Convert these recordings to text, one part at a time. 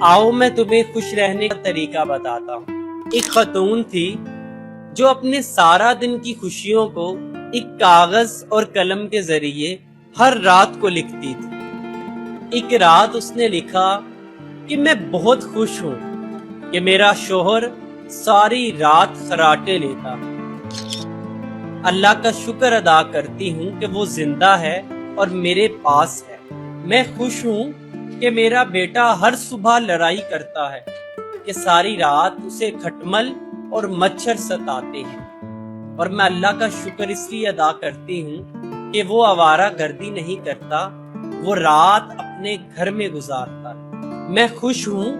आओ मैं तुम्हें खुश रहने का तरीका बताता हूँ। एक खतून थी जो अपने सारा दिन की खुशियों को एक कागज और कलम के जरिए हर रात को लिखती थी। एक रात उसने लिखा कि मैं बहुत खुश हूँ कि मेरा शोहर सारी रात खराटे लेता। अल्लाह का शुक्र अदा करती हूँ कि वो जिंदा है और मेरे पास है। मैं खुश हूँ कि मेरा बेटा हर सुबह लड़ाई करता है कि सारी रात उसे खटमल और मच्छर सताते हैं, और मैं अल्लाह का शुक्र इसलिए अदा करती हूँ कि वो आवारा गर्दी नहीं करता, वो रात अपने घर में गुजारता है। मैं खुश हूँ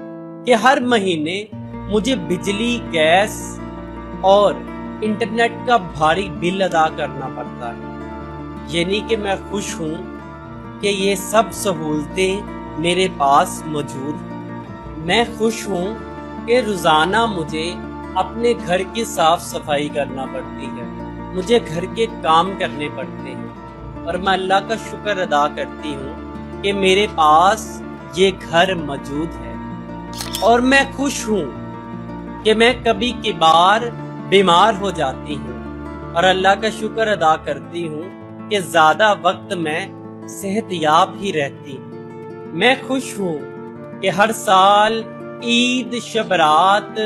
कि हर महीने मुझे बिजली, गैस और इंटरनेट का भारी बिल अदा करना पड़ता है। यानी कि मैं खुश हूँ कि ये सब सहूलतें मेरे पास मौजूद हैं। मैं खुश हूँ कि रोजाना मुझे अपने घर की साफ सफाई करना पड़ती है, मुझे घर के काम करने पड़ते हैं, और मैं अल्लाह का शुक्र अदा करती हूँ कि मेरे पास ये घर मौजूद है। और मैं खुश हूँ कि मैं कभी कभार बीमार हो जाती हूँ और अल्लाह का शुक्र अदा करती हूँ कि ज्यादा वक्त मैं सेहतयाब ही रहती हूँ। मैं खुश हूँ कि हर साल ईद, शब रात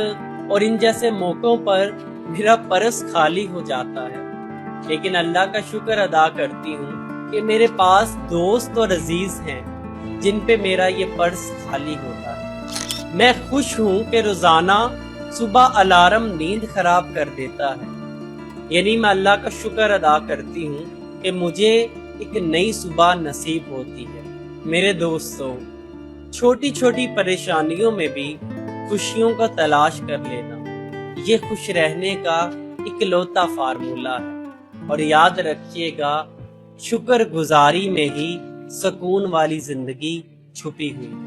और इन जैसे मौकों पर मेरा पर्स खाली हो जाता है, लेकिन अल्लाह का शुक्र अदा करती हूँ कि मेरे पास दोस्त और अजीज हैं जिन पे मेरा ये पर्स खाली होता है। मैं खुश हूँ कि रोजाना सुबह अलार्म नींद खराब कर देता है, यानी मैं अल्लाह का शुक्र अदा करती हूँ कि मुझे एक नई सुबह नसीब होती है। मेरे दोस्तों, छोटी छोटी परेशानियों में भी खुशियों का तलाश कर लेना, ये खुश रहने का इकलौता फार्मूला है। और याद रखिएगा, शुक्र गुजारी में ही सुकून वाली जिंदगी छुपी हुई है।